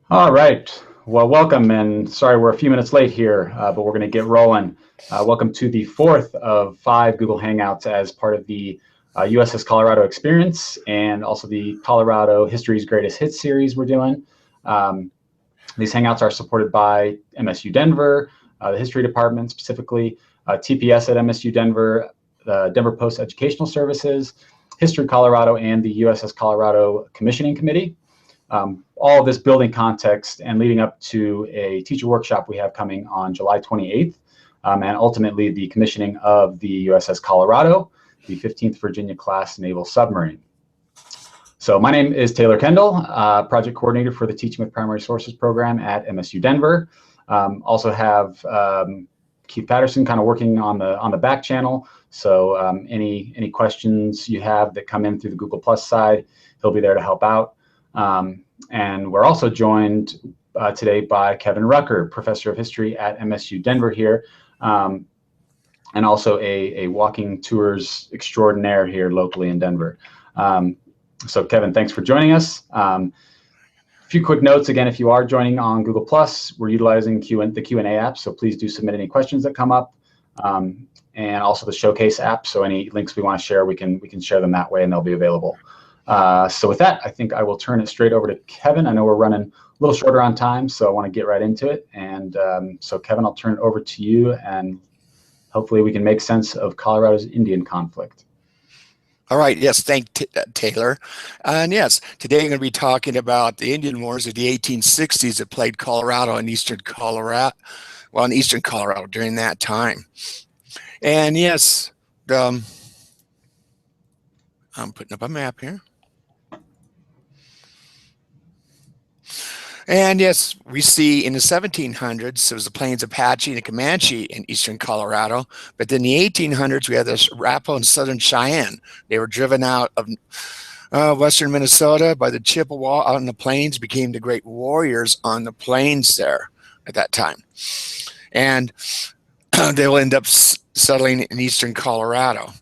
All right. Well, welcome, and sorry we're a few minutes late here, but we're going to get rolling. Welcome to the fourth of 5 Google Hangouts as part of the USS Colorado experience and also the Colorado History's Greatest Hits series we're doing. These Hangouts are supported by MSU Denver, the History Department specifically, TPS at MSU Denver, the Denver Post Educational Services, History Colorado, and the USS Colorado Commissioning Committee. All of this building context and leading up to a teacher workshop we have coming on July 28th, and ultimately the commissioning of the USS Colorado, the 15th Virginia class naval submarine. So my name is Taylor Kendall, project coordinator for the Teaching with Primary Sources program at MSU Denver. Also have Keith Patterson kind of working on the back channel. So any questions you have that come in through the Google Plus side, he'll be there to help out. And we're also joined today by Kevin Rucker, professor of history at MSU Denver here, and also a walking tours extraordinaire here locally in Denver. So Kevin, thanks for joining us. A few quick notes. Again, if you are joining on Google Plus, we're utilizing the Q&A app, so please do submit any questions that come up, and also the Showcase app. So any links we want to share, we can share them that way, and they'll be available. So with that, I think I will turn it straight over to Kevin. I know we're running a little shorter on time, so I want to get right into it. And so Kevin, I'll turn it over to you, and hopefully we can make sense of Colorado's Indian conflict. All right. Yes. Thank Taylor. And yes, today I'm going to be talking about the Indian Wars of the 1860s that plagued Colorado and eastern Colorado, in eastern Colorado during that time. And yes, I'm putting up a map here. And yes, we see in the 1700s, there was the Plains Apache and the Comanche in eastern Colorado. But in the 1800s, we had the Arapaho and Southern Cheyenne. They were driven out of western Minnesota by the Chippewa out in the plains, became the great warriors on the plains there at that time. And they will end up settling in eastern Colorado.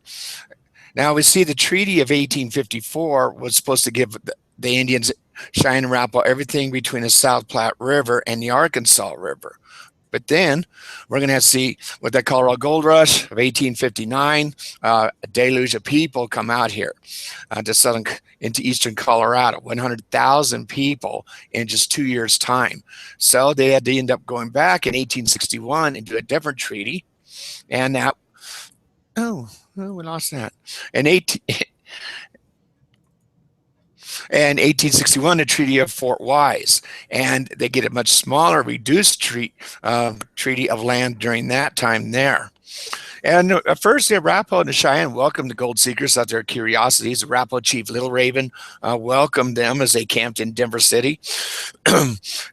Now we see the Treaty of 1854 was supposed to give the Indians, Cheyenne and Arapaho, everything between the South Platte River and the Arkansas River. But then we're going to see with the Colorado Gold Rush of 1859, a deluge of people come out here to settle into eastern Colorado, 100,000 people in just 2 years' time. So they had to end up going back in 1861 and do a different treaty. And that, we lost that. In 1861, the Treaty of Fort Wise, and they get a much smaller, reduced treaty of land during that time there. And at first, the Arapaho and the Cheyenne welcomed the gold seekers out their curiosities. The Arapaho chief Little Raven welcomed them as they camped in Denver City.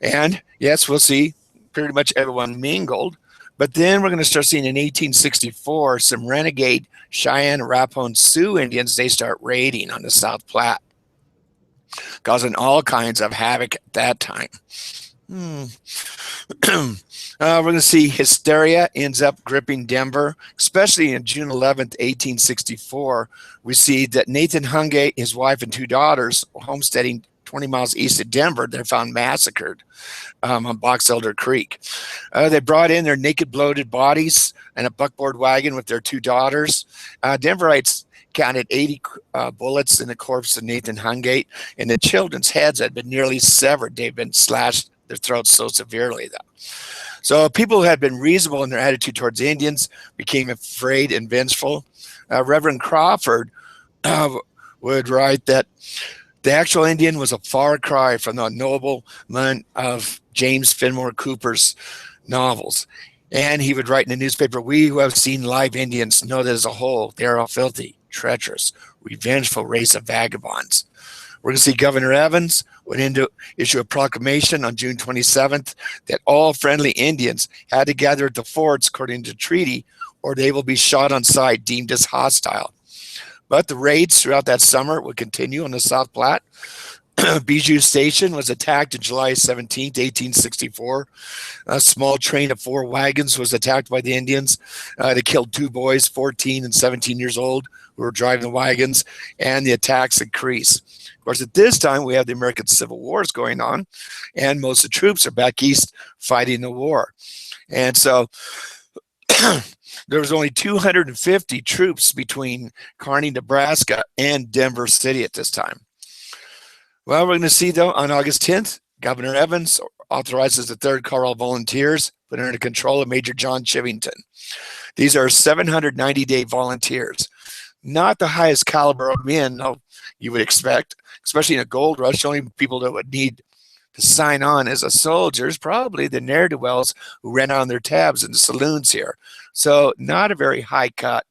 And yes, we'll see pretty much everyone mingled. But then we're going to start seeing in 1864, some renegade Cheyenne, Arapaho, and Sioux Indians, they start raiding on the South Platte, causing all kinds of havoc at that time. We're going to see hysteria ends up gripping Denver, especially in June 11th, 1864. We see that Nathan Hungate, his wife and 2 daughters, homesteading 20 miles east of Denver, they're found massacred on Box Elder Creek. They brought in their naked, bloated bodies and a buckboard wagon with their 2 daughters. Denverites counted 80 bullets in the corpse of Nathan Hungate, and the children's heads had been nearly severed. They've been slashed their throats so severely, though. So people who had been reasonable in their attitude towards Indians became afraid and vengeful. Reverend Crawford would write that the actual Indian was a far cry from the nobleman of James Fenimore Cooper's novels. And he would write in the newspaper, "We who have seen live Indians know that as a whole, they are a filthy, treacherous, revengeful race of vagabonds." We're going to see Governor Evans would issue a proclamation on June 27th that all friendly Indians had to gather at the forts according to treaty, or they will be shot on sight, deemed as hostile. But the raids throughout that summer would continue on the South Platte. Bijou Station was attacked on July 17th, 1864. A small train of 4 wagons was attacked by the Indians. They killed 2 boys, 14 and 17 years old, who were driving the wagons, and the attacks increased. Of course, at this time, we have the American Civil Wars going on, and most of the troops are back east fighting the war. And so there was only 250 troops between Kearney, Nebraska, and Denver City at this time. Well, we're going to see, though, on August 10th, Governor Evans authorizes the 3rd Colorado Volunteers, put under control of Major John Chivington. These are 790-day volunteers. Not the highest caliber of men you would expect, especially in a gold rush. The only people that would need to sign on as a soldier is probably the ne'er-do-wells who ran on their tabs in the saloons here. So not a very high cut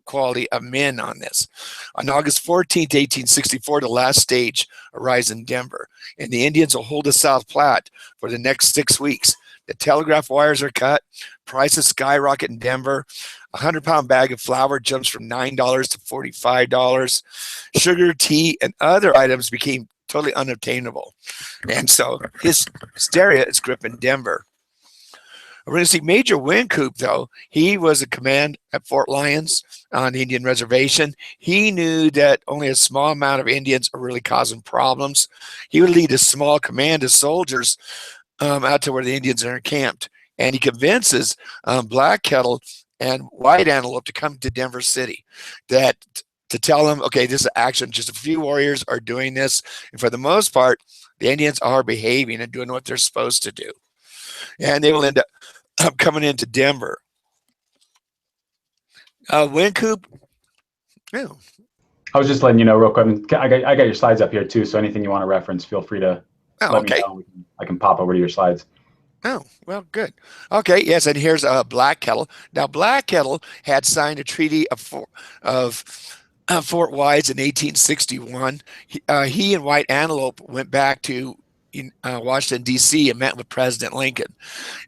quality of men on this. On August 14th, 1864, the last stage arrives in Denver, and the Indians will hold the South Platte for the next 6 weeks. The telegraph wires are cut, prices skyrocket in Denver. A 100-pound bag of flour jumps from $9 to $45. Sugar, tea, and other items became totally unobtainable. And so hysteria is gripping Denver. We're going to see Major Wynkoop, though. He was a command at Fort Lyons on the Indian Reservation. He knew that only a small amount of Indians are really causing problems. He would lead a small command of soldiers out to where the Indians are encamped. And he convinces Black Kettle and White Antelope to come to Denver City, to tell them, okay, this is action. Just a few warriors are doing this. And for the most part, the Indians are behaving and doing what they're supposed to do. And they will end up coming into Denver. Wynkoop. Oh. I was just letting you know real quick. I got your slides up here too, so anything you want to reference, feel free to let me know. I can pop over to your slides. Oh, well, good. Okay, yes, and here's Black Kettle. Now, Black Kettle had signed a treaty of Fort Wise in 1861. He and White Antelope went back to Washington, D.C. and met with President Lincoln.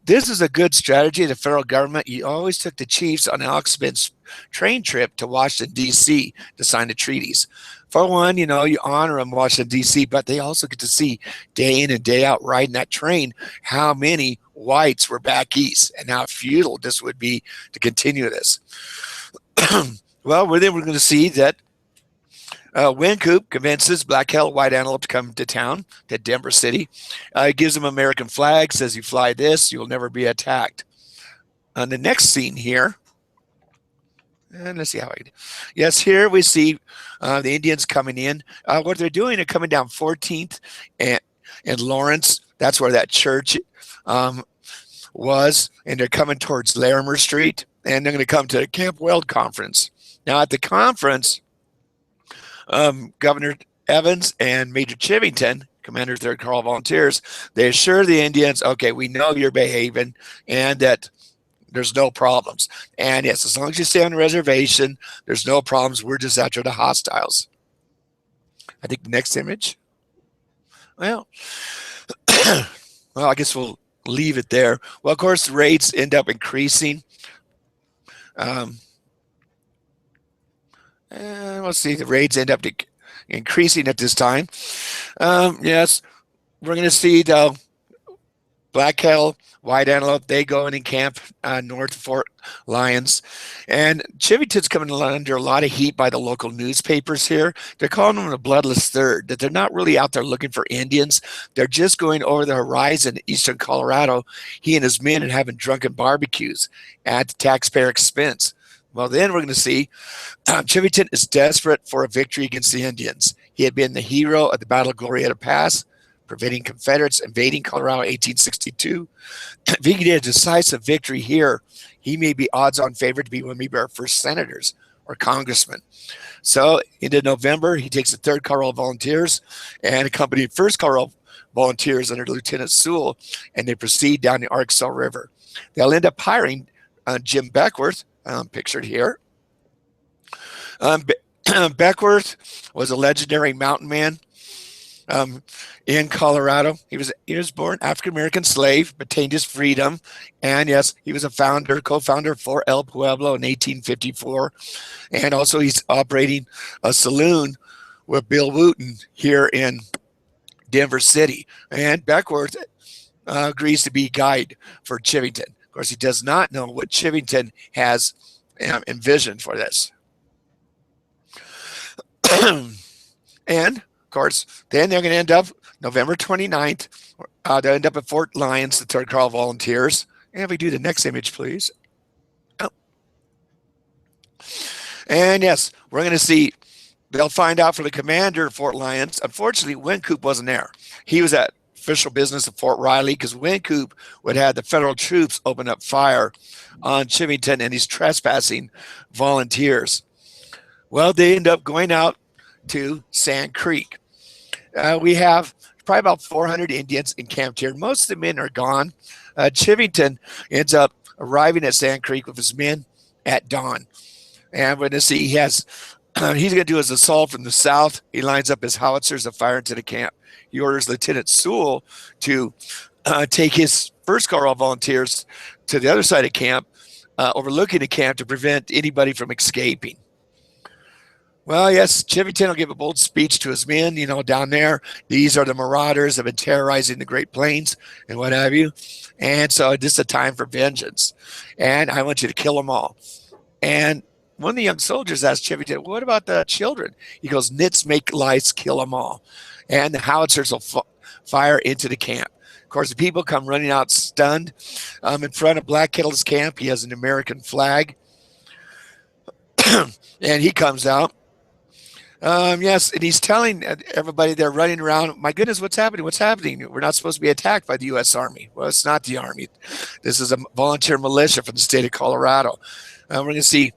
This is a good strategy of the federal government. You always took the chiefs on an all-expense train trip to Washington, D.C. to sign the treaties. For one, you honor them in Washington, D.C., but they also get to see day in and day out riding that train how many whites were back east and how futile this would be to continue this. Well, then we're going to see that Wynkoop convinces Black Kettle, White Antelope to come to town, to Denver City. He gives them American flag, says you fly this, you'll never be attacked. On the next scene here, and let's see how I do. Yes, here we see the Indians coming in. What they're doing, they're coming down 14th and Lawrence. That's where that church was. And they're coming towards Larimer Street. And they're going to come to the Camp Weld Conference. Now, at the conference, Governor Evans and Major Chivington, Commander 3rd Colorado Volunteers, they assure the Indians, okay, we know you're behaving and that there's no problems. And yes, as long as you stay on the reservation, there's no problems. We're just after the hostiles. I think the next image. Well, I guess we'll leave it there. Well, of course, the rates end up increasing. Let's see, the raids end up increasing at this time. Yes, we're going to see the Black Kettle, White Antelope, they go in and camp north of Fort Lyons. And Chivington's coming under a lot of heat by the local newspapers here. They're calling him a bloodless third, that they're not really out there looking for Indians. They're just going over the horizon in eastern Colorado, he and his men, and having drunken barbecues at the taxpayer expense. Well, then we're going to see Chivington is desperate for a victory against the Indians. He had been the hero of the Battle of Glorieta Pass, preventing Confederates invading Colorado in 1862. If he can get a decisive victory here, he may be odds-on favorite to be one of our first senators or congressmen. So into November, he takes the 3rd Colorado Volunteers and accompanied 1st Colorado Volunteers under Lieutenant Sewell, and they proceed down the Arkansas River. They'll end up hiring Jim Beckworth, pictured here. Beckworth was a legendary mountain man in Colorado. He was born African-American slave, attained his freedom, and yes, he was a co-founder for El Pueblo in 1854, and also he's operating a saloon with Bill Wooten here in Denver City. And Beckworth agrees to be guide for Chivington. Of course, he does not know what Chivington has envisioned for this. And of course, then they're going to end up November 29th. They'll end up at Fort Lyons, the 3rd Carl Volunteers. And if we do the next image, please. Oh. And yes, we're going to see, they'll find out from the commander of Fort Lyons. Unfortunately, Wynkoop wasn't there. He was at official business at Fort Riley because Wynkoop would have the federal troops open up fire on Chivington and these trespassing volunteers. Well, they end up going out to Sand Creek. We have probably about 400 Indians encamped here. Most of the men are gone. Chivington ends up arriving at Sand Creek with his men at dawn. And we're going to see he's going to do his assault from the south. He lines up his howitzers to fire into the camp. He orders Lieutenant Sewell to take his 1st Colorado Volunteers to the other side of camp, overlooking the camp to prevent anybody from escaping. Well, yes, Chivington will give a bold speech to his men, down there. These are the marauders that have been terrorizing the Great Plains and what have you. And so this is a time for vengeance. And I want you to kill them all. And one of the young soldiers asked Chivington, what about the children? He goes, nits make lice, kill them all. And the howitzers will fire into the camp. Of course, the people come running out stunned. In front of Black Kettle's camp, he has an American flag. And he comes out. Yes, and he's telling everybody they're running around, my goodness, what's happening? What's happening? We're not supposed to be attacked by the U.S. Army. Well, it's not the Army. This is a volunteer militia from the state of Colorado. We're going to see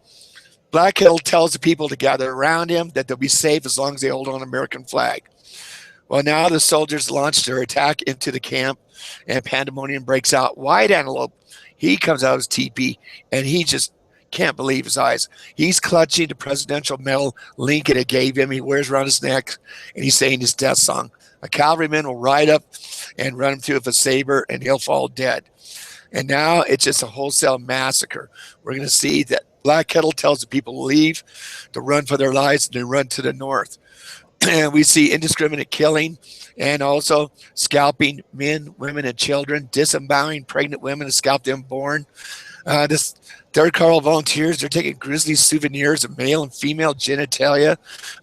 Black Kettle tells the people to gather around him, that they'll be safe as long as they hold on an American flag. Well, now the soldiers launch their attack into the camp, and pandemonium breaks out. White Antelope, he comes out of his teepee, and he just can't believe his eyes. He's clutching the presidential medal Lincoln had gave him. He wears around his neck, and he's saying his death song. A cavalryman will ride up and run him through with a saber, and he'll fall dead. And now it's just a wholesale massacre. We're going to see that Black Kettle tells the people to leave, to run for their lives, and to run to the north. And we see indiscriminate killing and also scalping men, women, and children, disemboweling pregnant women to scalp the unborn. This 3rd Colorado Volunteers, they're taking grisly souvenirs of male and female genitalia,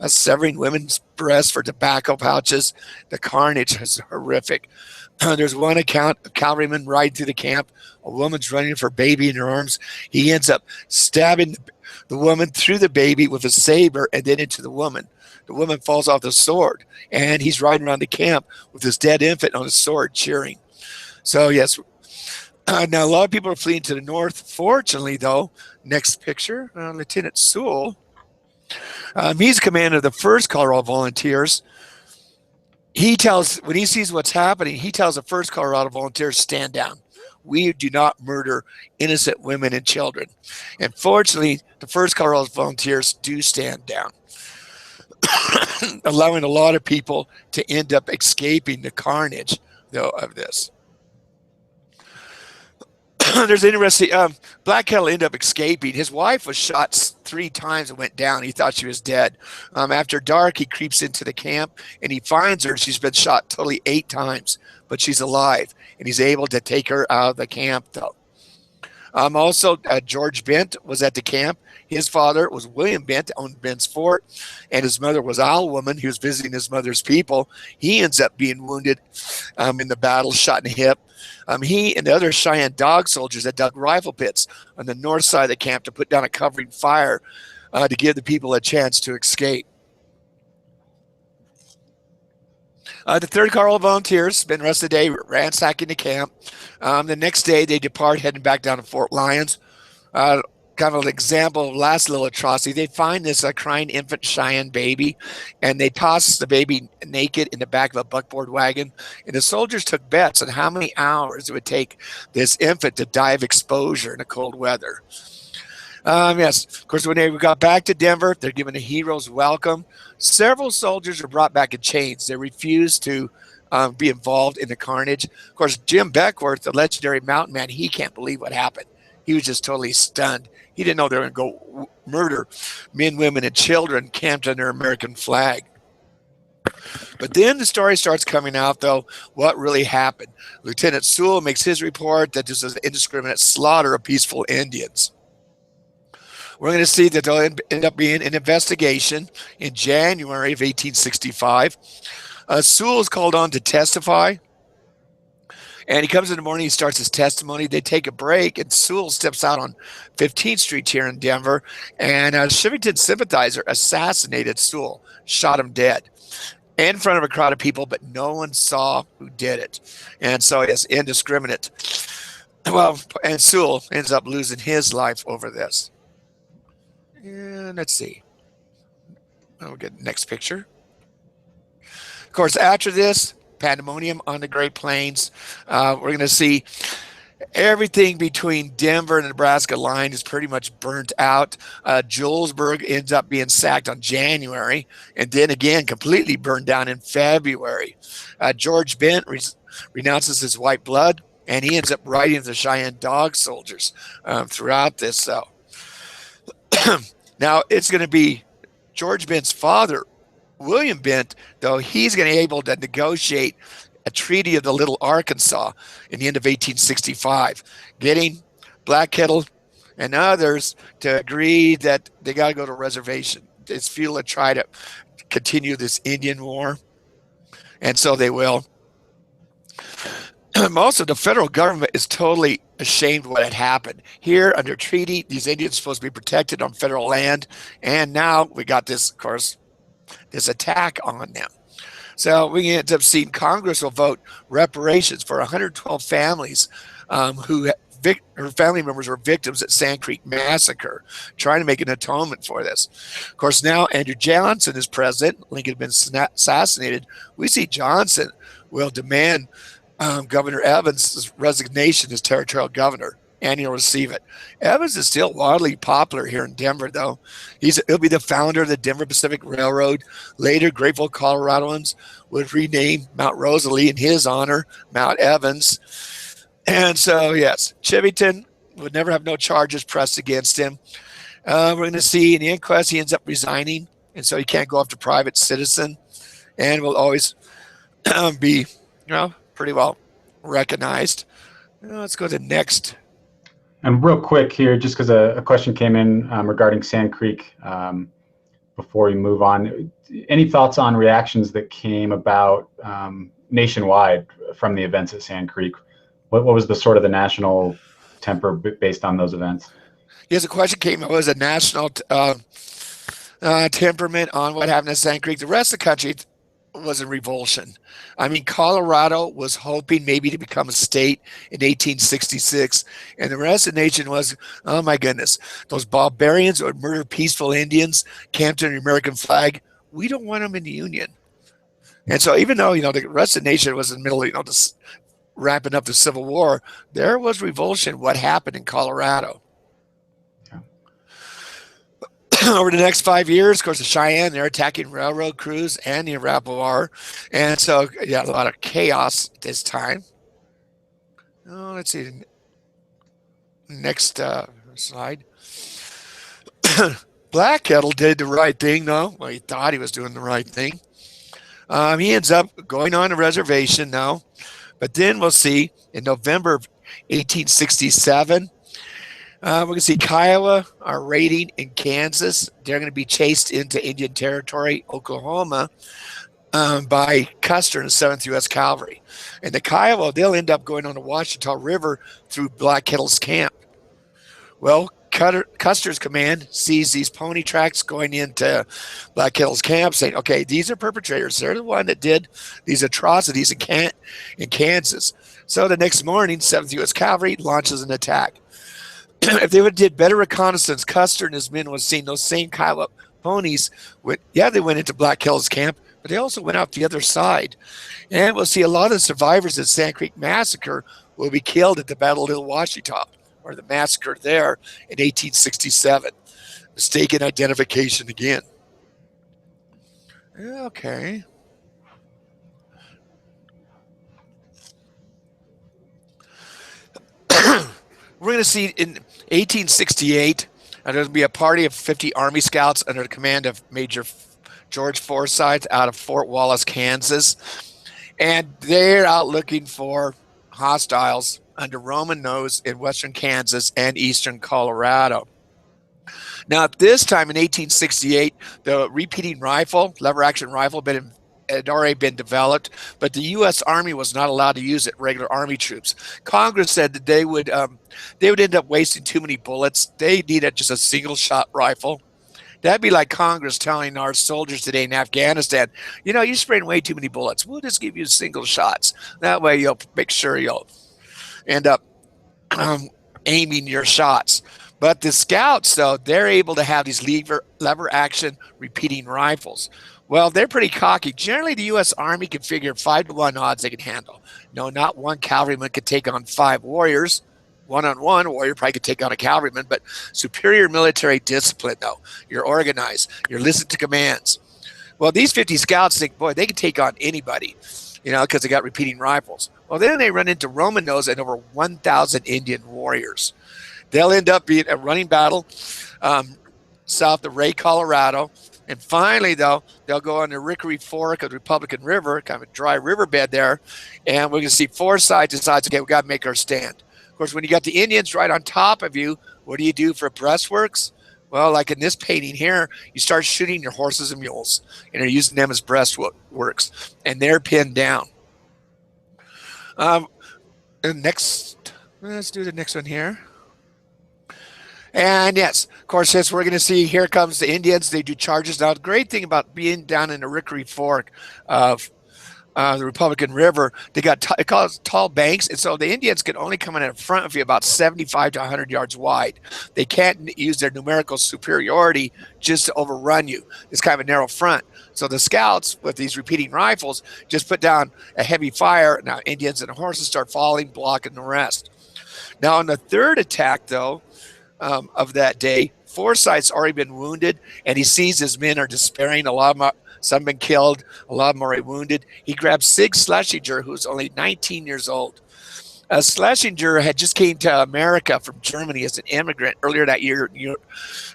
severing women's breasts for tobacco pouches. The carnage is horrific. There's one account, a cavalryman riding through the camp. A woman's running for a baby in her arms. He ends up stabbing the woman through the baby with a saber and then into the woman. The woman falls off the sword, and he's riding around the camp with his dead infant on his sword cheering. So, yes, now a lot of people are fleeing to the north. Fortunately, though, next picture, Lieutenant Sewell, he's commander of the 1st Colorado Volunteers. He tells, when he sees what's happening, he tells the 1st Colorado Volunteers, stand down. We do not murder innocent women and children. And fortunately, the 1st Colorado Volunteers do stand down, allowing a lot of people to end up escaping the carnage, though, of this. There's interesting, Black Kettle ended up escaping. His wife was shot 3 times and went down. He thought she was dead. After dark, he creeps into the camp and he finds her. She's been shot totally 8 times, but she's alive, and he's able to take her out of the camp, though. Also, George Bent was at the camp. His father was William Bent, owned Bent's Fort, and his mother was Owl Woman. He was visiting his mother's people. He ends up being wounded in the battle, shot in the hip. He and the other Cheyenne dog soldiers that dug rifle pits on the north side of the camp to put down a covering fire to give the people a chance to escape. The 3rd Colorado Volunteers spend the rest of the day ransacking the camp. The next day, they depart, heading back down to Fort Lyons. Kind of an example of last little atrocity. They find this crying infant Cheyenne baby, and they toss the baby naked in the back of a buckboard wagon. And the soldiers took bets on how many hours it would take this infant to die of exposure in the cold weather. Yes, of course, when they got back to Denver, they're given a hero's welcome. Several soldiers were brought back in chains. They refused to be involved in the carnage. Of course, Jim Beckworth, the legendary mountain man, he can't believe what happened. He was just totally stunned. He didn't know they were going to go murder men, women, and children camped under American flag. But then the story starts coming out, though, what really happened. Lieutenant Sewell makes his report that this is an indiscriminate slaughter of peaceful Indians. We're going to see that there'll end up being an investigation in January of 1865. Sewell is called on to testify, and he comes in the morning, he starts his testimony. They take a break, and Sewell steps out on 15th Street here in Denver, and a Chivington sympathizer assassinated Sewell, shot him dead in front of a crowd of people, but no one saw who did it. And so it's indiscriminate. Well, and Sewell ends up losing his life over this. And let's see. We'll get the next picture. Of course, after this, pandemonium on the Great Plains. We're going to see everything between Denver and the Nebraska line is pretty much burnt out. Julesburg ends up being sacked on January, and then again completely burned down in February. George Bent renounces his white blood, and he ends up writing the Cheyenne dog soldiers throughout this. Now it's going to be George Bent's father, William Bent, though he's going to be able to negotiate a treaty of the Little Arkansas in the end of 1865, getting Black Kettle and others to agree that they got to go to a reservation. It's futile to try to continue this Indian war, and so they will. Also, the federal government is totally ashamed of what had happened. Here, under treaty, these Indians are supposed to be protected on federal land, and now we got this, of course, this attack on them. So we end up seeing Congress will vote reparations for 112 families who her family members were victims at Sand Creek Massacre, trying to make an atonement for this. Of course, now Andrew Johnson is president. Lincoln had been assassinated. We see Johnson will demand Governor Evans' resignation as territorial governor, and he'll receive it. Evans is still wildly popular here in Denver, though. He'll be the founder of the Denver Pacific Railroad. Later, grateful Coloradoans would rename Mount Rosalie in his honor, Mount Evans. And so, yes, Chivington would never have no charges pressed against him. We're going to see in the inquest he ends up resigning, and so he can't go after private citizen, and will always be, pretty well recognized. Let's go to the next. And real quick here, just because a question came in regarding Sand Creek before we move on. Any thoughts on reactions that came about nationwide from the events at Sand Creek? What was the sort of the national temper based on those events? Yes, a question came. It was a national temperament on what happened at Sand Creek. The rest of the country was in revulsion. I mean, Colorado was hoping maybe to become a state in 1866, and the rest of the nation was, oh my goodness, those barbarians would murder peaceful Indians camped under the American flag. We don't want them in the Union. And so even though, the rest of the nation was in the middle, just wrapping up the Civil War, there was revulsion. What happened in Colorado? Over the next 5 years, of course, the Cheyenne, they're attacking railroad crews and the Arapaho. And so, a lot of chaos at this time. Let's see. Next slide. Black Kettle did the right thing, though. Well, he thought he was doing the right thing. He ends up going on a reservation now. But then we'll see in November of 1867, we're going to see Kiowa are raiding in Kansas. They're going to be chased into Indian Territory, Oklahoma, by Custer and the 7th U.S. Cavalry. And the Kiowa, they'll end up going on the Washita River through Black Kettle's camp. Well, Custer's command sees these pony tracks going into Black Kettle's camp, saying, okay, these are perpetrators. They're the one that did these atrocities in Kansas. So the next morning, 7th U.S. Cavalry launches an attack. If they would have did better reconnaissance, Custer and his men would have seen those same Kiowa ponies. They went into Black Kettle's camp, but they also went out the other side. And we'll see a lot of the survivors of Sand Creek Massacre will be killed at the Battle of Little Washita, or the massacre there in 1867. Mistaken identification again. Okay. We're going to see in 1868, there's going to be a party of 50 Army Scouts under the command of Major George Forsyth out of Fort Wallace, Kansas. And they're out looking for hostiles under Roman nose in western Kansas and eastern Colorado. Now, at this time in 1868, the repeating rifle, lever action rifle, had already been developed, but the U.S. Army was not allowed to use it. Regular Army troops. Congress said that they would end up wasting too many bullets. They needed just a single shot rifle. That'd be like Congress telling our soldiers today in Afghanistan, you're spraying way too many bullets. We'll just give you single shots. That way you'll make sure you'll end up aiming your shots. But the scouts, though, they're able to have these lever action repeating rifles. Well, they're pretty cocky. Generally, the U.S. Army can figure 5-to-1 odds they can handle. No, not one cavalryman could take on 5 warriors. One-on-one, a warrior probably could take on a cavalryman, but superior military discipline, though. You're organized. You're listening to commands. Well, these 50 scouts think, boy, they can take on anybody, because they got repeating rifles. Well, then they run into Roman nose and over 1,000 Indian warriors. They'll end up being a running battle south of Ray, Colorado. And finally, though, they'll go on the Rickery Fork of the Republican River, kind of a dry riverbed there, and we're going to see Forsyth decides, okay, we got to make our stand. Of course, when you got the Indians right on top of you, what do you do for breastworks? Well, like in this painting here, you start shooting your horses and mules, and you're using them as breastworks, and they're pinned down. And let's do the next one here. And yes, of course, as we're going to see, here comes the Indians. They do charges. Now, the great thing about being down in the Rickery Fork of the Republican River, they got tall banks, and so the Indians can only come in front of you about 75 to 100 yards wide. They can't use their numerical superiority just to overrun you. It's kind of a narrow front. So the scouts with these repeating rifles just put down a heavy fire. Now Indians and horses start falling, blocking the rest. Now on the third attack, though, of that day, Forsyth's already been wounded, and he sees his men are despairing. A lot of them, some have been killed, a lot of them are already wounded. He grabs Sig Schlesinger, who's only 19 years old. Schlesinger had just came to America from Germany as an immigrant earlier that year,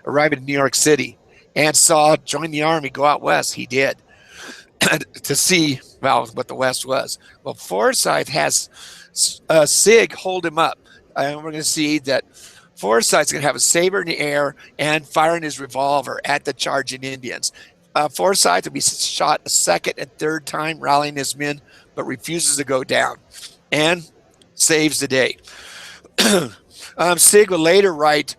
arrived in New York City, and join the army, go out west. He did to see what the West was. Well, Forsyth has Sig hold him up, and we're going to see that Forsyth's going to have a saber in the air and firing his revolver at the charging Indians. Forsyth will be shot a second and third time, rallying his men, but refuses to go down and saves the day. Sig will later write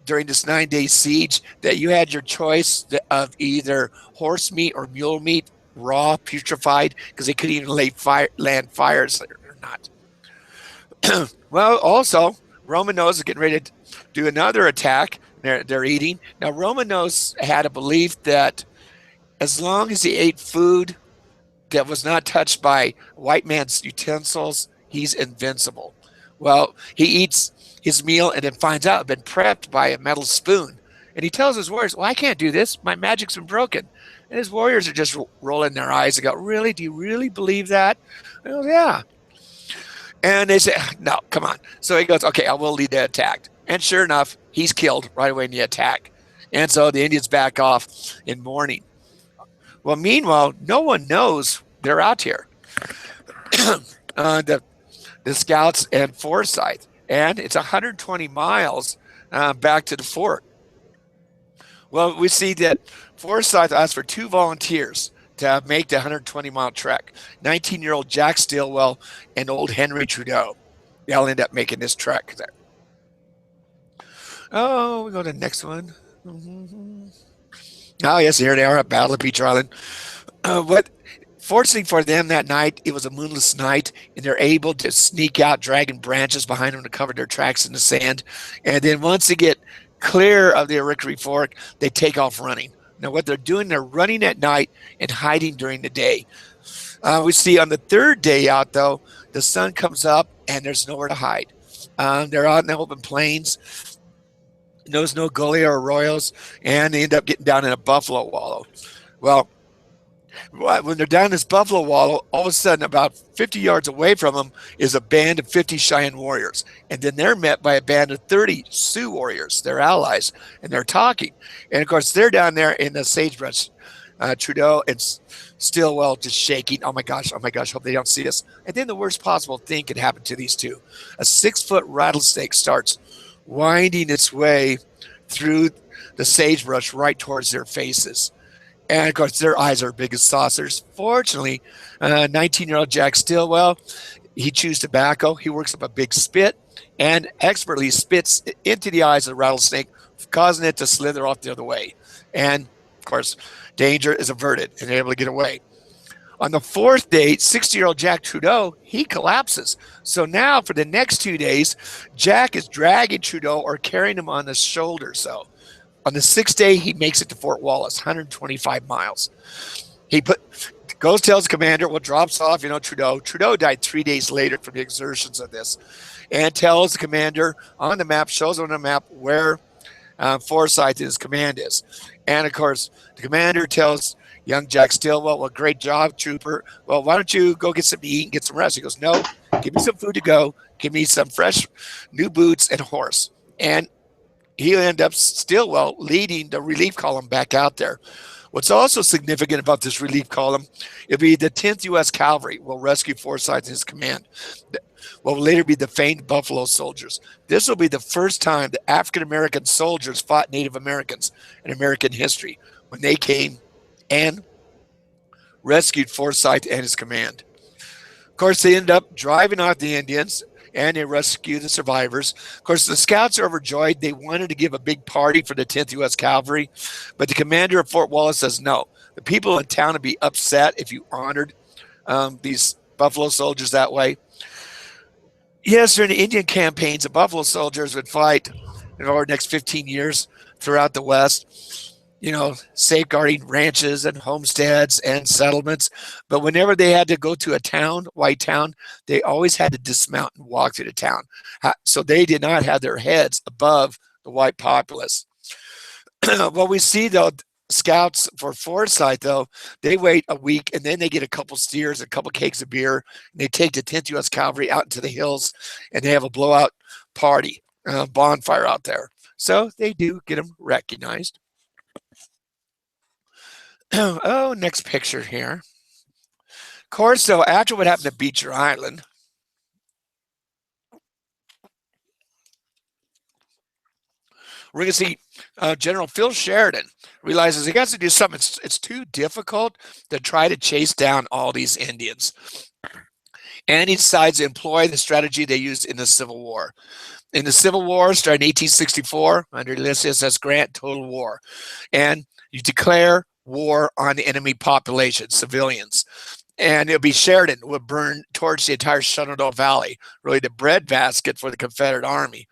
during this 9-day siege that you had your choice of either horse meat or mule meat, raw, putrefied, because they couldn't even land fires or not. Well, also, Romanos is getting ready to do another attack. They're eating. Now, Romanos had a belief that as long as he ate food that was not touched by white man's utensils, he's invincible. Well, he eats his meal and then finds out it's been prepped by a metal spoon. And he tells his warriors, well, I can't do this. My magic's been broken. And his warriors are just rolling their eyes and go, really? Do you really believe that? And he goes, yeah. And they say, no, come on. So he goes, okay, I will lead the attack. And sure enough, he's killed right away in the attack. And so the Indians back off in mourning. Well, meanwhile, no one knows they're out here. The scouts and Forsyth. And it's 120 miles back to the fort. Well, we see that Forsyth asked for 2 volunteers to make the 120-mile trek. 19-year-old Jack Stilwell and old Henry Trudeau. They'll end up making this trek there. Oh, we go to the next one. Mm-hmm. Oh, yes, here they are at Battle of Beach Island. Fortunately for them that night, it was a moonless night, and they're able to sneak out, dragging branches behind them to cover their tracks in the sand. And then once they get clear of the Rickery Fork, they take off running. Now, what they're doing, they're running at night and hiding during the day. We see on the third day out, though, the sun comes up and there's nowhere to hide. They're out in the open plains. There's no gully or arroyos, and they end up getting down in a buffalo wallow. Well, when they're down this buffalo wallow, all of a sudden, about 50 yards away from them is a band of 50 Cheyenne warriors. And then they're met by a band of 30 Sioux warriors, their allies, and they're talking. And, of course, they're down there in the sagebrush. Trudeau and Stilwell just shaking. Oh, my gosh, hope they don't see us. And then the worst possible thing could happen to these two. A 6-foot rattlesnake starts winding its way through the sagebrush right towards their faces. And of course, their eyes are big as saucers. Fortunately, 19-year-old Jack Stillwell, he chews tobacco. He works up a big spit and expertly spits into the eyes of the rattlesnake, causing it to slither off the other way. And of course, danger is averted and they're able to get away. On the fourth day, 60-year-old Jack Trudeau, he collapses. So now for the next 2 days, Jack is dragging Trudeau or carrying him on his shoulders. So on the sixth day, he makes it to Fort Wallace, 125 miles. He goes, tells the commander, well, drops off, Trudeau. Trudeau died 3 days later from the exertions of this, and tells the commander on the map, shows on the map where Forsyth and his command is. And of course, the commander tells young Jack Stillwell, well, great job, trooper. Well, why don't you go get some to eat and get some rest? He goes, no, give me some food to go. Give me some fresh new boots and a horse. And he'll end up Stillwell leading the relief column back out there. What's also significant about this relief column, it'll be the 10th U.S. Cavalry will rescue Forsyth and his command. What will later be the famed Buffalo Soldiers. This will be the first time that African-American soldiers fought Native Americans in American history when they came and rescued Forsyth and his command. Of course, they ended up driving off the Indians and they rescue the survivors. Of course, the scouts are overjoyed. They wanted to give a big party for the 10th U.S. Cavalry, but the commander of Fort Wallace says no. The people in town would be upset if you honored these Buffalo Soldiers that way. Yes, during the Indian campaigns, the Buffalo Soldiers would fight over the next 15 years throughout the West, safeguarding ranches and homesteads and settlements. But whenever they had to go to a town, white town, they always had to dismount and walk through the town. So they did not have their heads above the white populace. What we see, though, scouts for Forsyth, though, they wait a week and then they get a couple steers, a couple cakes of beer, and they take the 10th U.S. Cavalry out into the hills and they have a blowout party, bonfire out there. So they do get them recognized. Oh, next picture here. Of course, though, after what happened to Beecher Island, we're going to see General Phil Sheridan realizes he has to do something. It's too difficult to try to chase down all these Indians. And he decides to employ the strategy they used in the Civil War. In the Civil War, starting in 1864, under Ulysses S. Grant, total war. And you declare war on the enemy population, civilians. And it'll be Sheridan would burn torch the entire Shenandoah Valley, really the breadbasket for the Confederate Army.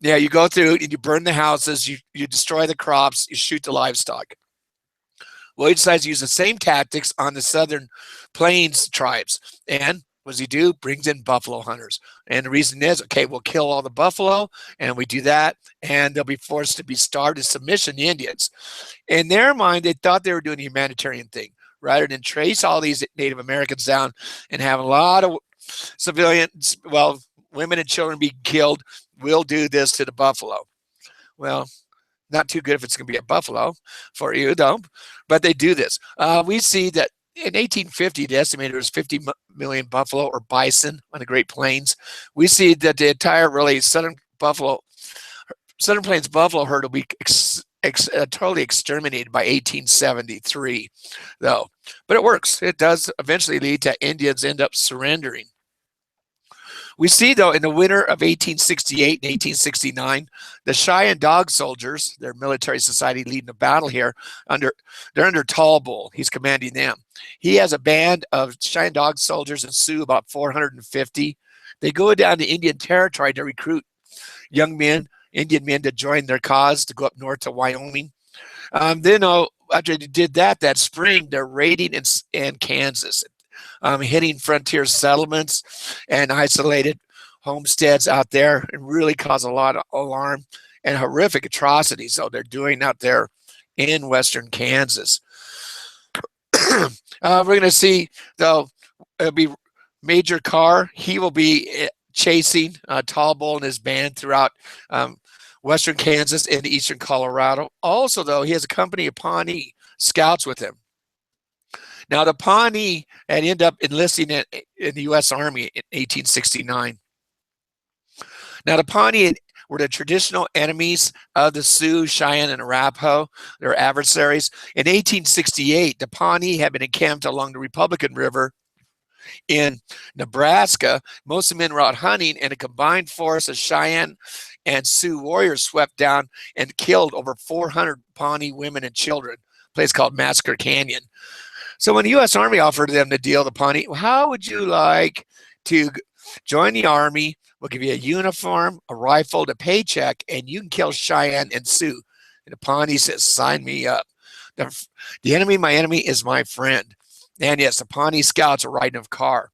Yeah, you go through and you burn the houses, you destroy the crops, you shoot the livestock. Well, he decides to use the same tactics on the Southern Plains tribes. And what does he do? Brings in buffalo hunters. And the reason is, okay, we'll kill all the buffalo, and we do that, and they'll be forced to be starved to submission, the Indians. In their mind, they thought they were doing a humanitarian thing. Rather than trace all these Native Americans down and have a lot of civilians, well, women and children be killed, we'll do this to the buffalo. Well, not too good if it's going to be a buffalo for you, though, but they do this. We see that in 1850, the estimated was 50 million buffalo or bison on the Great Plains. We see that the entire really Southern Plains buffalo herd will be totally exterminated by 1873, though. But it works. It does eventually lead to Indians end up surrendering. We see, though, in the winter of 1868 and 1869, the Cheyenne Dog Soldiers, their military society leading the battle here, they're under Tall Bull. He's commanding them. He has a band of Cheyenne Dog Soldiers and Sioux, about 450. They go down to Indian Territory to recruit young men, Indian men, to join their cause, to go up north to Wyoming. Then after they did that spring, they're raiding in Kansas, hitting frontier settlements and isolated homesteads out there, and really cause a lot of alarm and horrific atrocities. So they're doing out there in western Kansas. We're going to see, though, it'll be Major Carr. He will be chasing Tall Bull and his band throughout western Kansas and eastern Colorado. Also, though, he has a company of Pawnee scouts with him. Now, the Pawnee had ended up enlisting in the U.S. Army in 1869. Now, the Pawnee were the traditional enemies of the Sioux, Cheyenne, and Arapaho, their adversaries. In 1868, the Pawnee had been encamped along the Republican River in Nebraska. Most of the men were out hunting, and a combined force of Cheyenne and Sioux warriors swept down and killed over 400 Pawnee women and children. A place called Massacre Canyon. So when the U.S. Army offered them the deal, the Pawnee, how would you like to join the Army? We'll give you a uniform, a rifle, a paycheck, and you can kill Cheyenne and Sioux. And the Pawnee says, sign me up. The enemy, my enemy, is my friend. And yes, the Pawnee scouts are riding a car.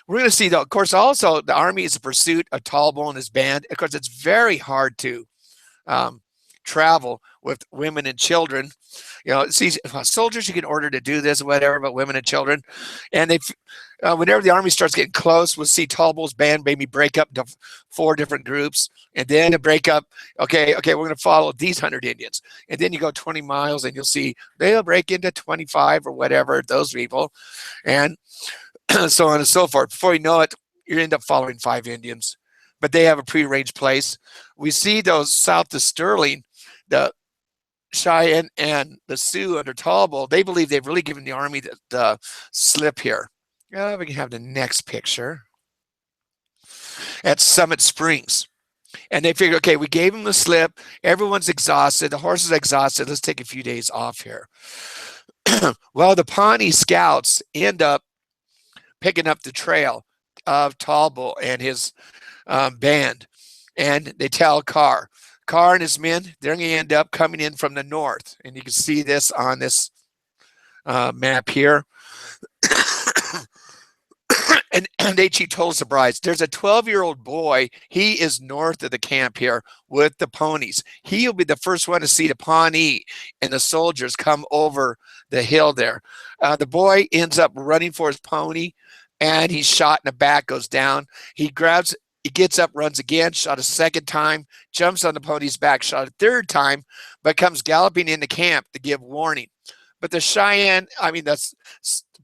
We're going to see, though, of course, also the Army is a pursuit of Tall Bull and his band. Of course, it's very hard to travel with women and children. You know, see, soldiers you can order to do this or whatever, but women and children. And they, whenever the Army starts getting close, we'll see Tall Bull's band maybe break up into 4 different groups, and then to break up. Okay, we're going to follow these 100 Indians, and then you go 20 miles, and you'll see they'll break into 25 or whatever, those people, and so on and so forth. Before you know it, you end up following 5 Indians, but they have a prearranged place. We see those south of Sterling, the Cheyenne and the Sioux under Tall Bull, they believe they've really given the Army the slip here. We can have the next picture at Summit Springs. And they figure, okay, we gave them the slip. Everyone's exhausted. The horse is exhausted. Let's take a few days off here. Well, the Pawnee scouts end up picking up the trail of Tall Bull and his band. And they tell Carr and his men, they're going to end up coming in from the north. And you can see this on this map here. And they told us, surprise, there's a 12-year-old boy. He is north of the camp here with the ponies. He'll be the first one to see the Pawnee and the soldiers come over the hill there. The boy ends up running for his pony, and he's shot in the back, goes down. He gets up, runs again, shot a second time, jumps on the pony's back, shot a third time, but comes galloping into camp to give warning. But the Cheyenne, the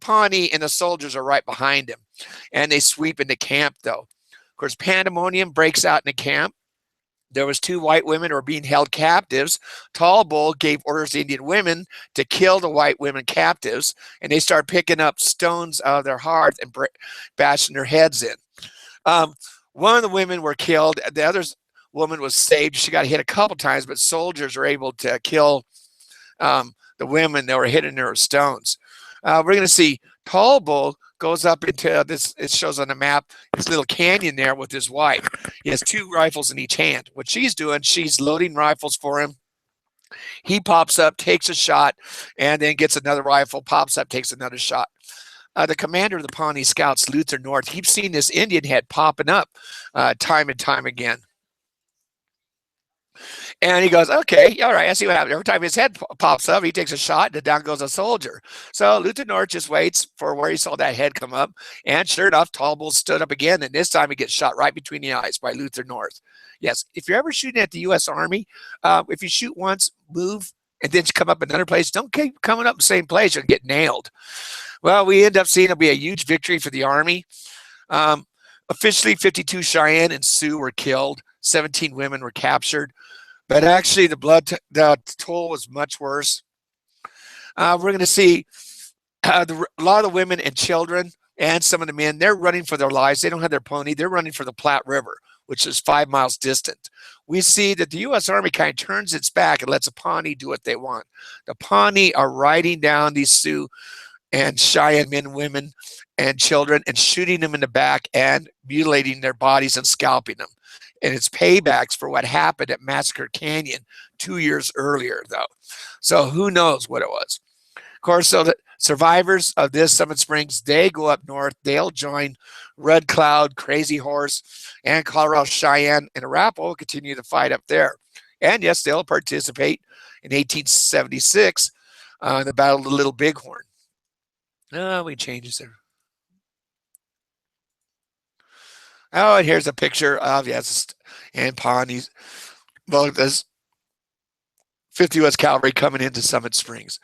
Pawnee and the soldiers are right behind him, and they sweep into camp, though. Of course, pandemonium breaks out in the camp. There was 2 white women who were being held captives. Tall Bull gave orders to Indian women to kill the white women captives, and they start picking up stones out of their hearth and bashing their heads in. One of the women were killed. The other woman was saved. She got hit a couple times, but soldiers were able to kill the women that were hitting her with stones. We're going to see Tall Bull goes up into this. It shows on the map this little canyon there with his wife. He has 2 rifles in each hand. What she's doing, she's loading rifles for him. He pops up, takes a shot, and then gets another rifle, pops up, takes another shot. The commander of the Pawnee Scouts, Luther North, keeps seeing this Indian head popping up time and time again. And he goes, okay, all right, I see what happens. Every time his head pops up, he takes a shot, and down goes a soldier. So Luther North just waits for where he saw that head come up. And sure enough, Tall Bull stood up again, and this time he gets shot right between the eyes by Luther North. Yes, if you're ever shooting at the U.S. Army, if you shoot once, move, and then come up another place, don't keep coming up the same place and get nailed. Well, we end up seeing it'll be a huge victory for the Army. Officially, 52 Cheyenne and Sioux were killed. 17 women were captured. But actually, the toll was much worse. We're going to see a lot of the women and children and some of the men, they're running for their lives. They don't have their pony. They're running for the Platte River, which is 5 miles distant. We see that the U.S. Army kind of turns its back and lets the Pawnee do what they want. The Pawnee are riding down these Sioux and Cheyenne men, women, and children and shooting them in the back and mutilating their bodies and scalping them. And it's paybacks for what happened at Massacre Canyon 2 years earlier, though. So who knows what it was. Of course, so the survivors of this Summit Springs, they go up north. They'll join Red Cloud, Crazy Horse, and Colorado, Cheyenne, and Arapaho continue to fight up there. And yes, they'll participate in 1876 in the Battle of the Little Bighorn. We changes there. Oh, and here's a picture of, yes, and Pawnees. Well, there's 50 U.S. Cavalry coming into Summit Springs.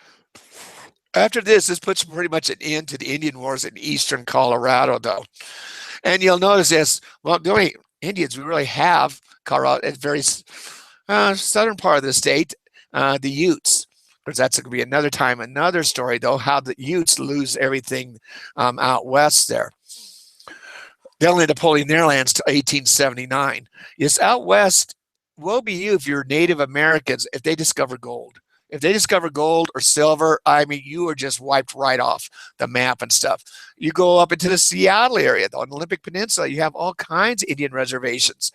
After this puts pretty much an end to the Indian Wars in eastern Colorado, though. And you'll notice this. Well, the only Indians. We really have Colorado, at very southern part of the state, the Utes. Because that's going to be another time, another story, though, how the Utes lose everything out west there. They'll end up holding their lands to 1879. Yes, out west, woe be you if you're Native Americans if they discover gold. If they discover gold or silver, I mean, you are just wiped right off the map and stuff. You go up into the Seattle area, on the Olympic Peninsula, you have all kinds of Indian reservations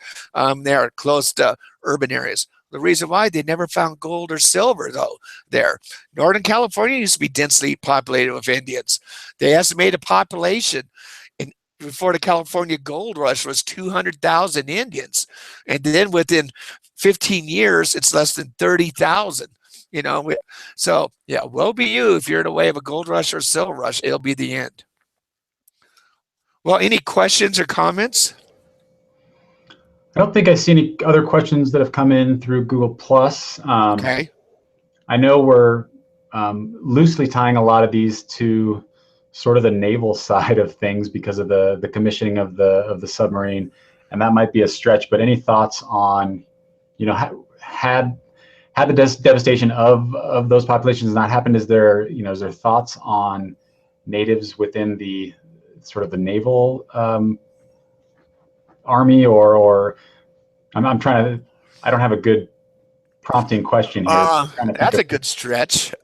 there close to urban areas. The reason why they never found gold or silver, though, there. Northern California used to be densely populated with Indians. They estimated a population before the California gold rush was 200,000 Indians. And then within 15 years, it's less than 30,000. You know, so yeah, woe be you if you're in the way of a gold rush or silver rush. It'll be the end. Well, any questions or comments? I don't think I see any other questions that have come in through Google Plus. Okay. I know we're loosely tying a lot of these to sort of the naval side of things because of the commissioning of the submarine, and that might be a stretch. But any thoughts on, you know, had the devastation of those populations not happened? Is there thoughts on natives within the sort of the naval army, or I'm trying to, I don't have a good prompting question here. That's a good stretch.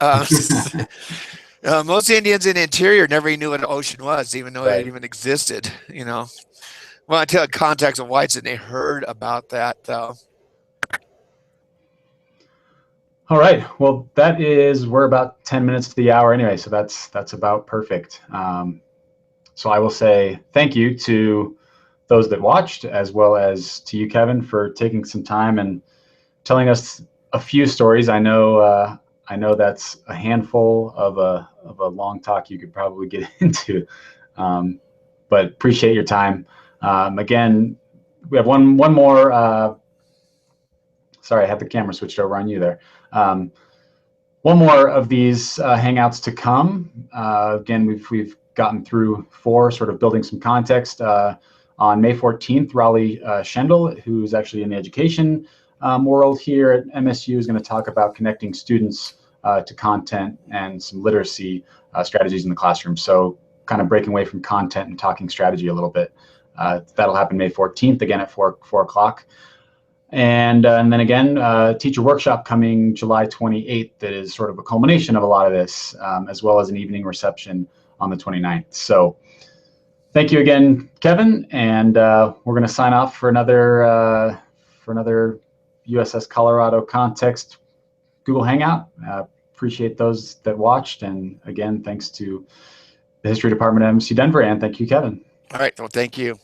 Most Indians in the interior never even knew what an ocean was, even though it even existed, you know. Well, until contacts of whites and they heard about that, though. All right. Well, we're about 10 minutes to the hour anyway, so that's about perfect. So I will say thank you to those that watched, as well as to you, Kevin, for taking some time and telling us a few stories. I know that's a handful of a long talk you could probably get into, but appreciate your time. Again, we have one more. Sorry, I had the camera switched over on you there. One more of these hangouts to come. Again, we've gotten through 4, sort of building some context. On May 14th, Raleigh Schendel, who's actually in the education world here at MSU, is going to talk about connecting students to content and some literacy strategies in the classroom. So kind of breaking away from content and talking strategy a little bit. That'll happen May 14th, again at 4 o'clock. And then again, teacher workshop coming July 28th that is sort of a culmination of a lot of this, as well as an evening reception on the 29th. So thank you again, Kevin, and we're going to sign off for another USS Colorado Context Google Hangout. Appreciate those that watched, and again, thanks to the History Department at MSU Denver, and thank you, Kevin. All right, well, thank you.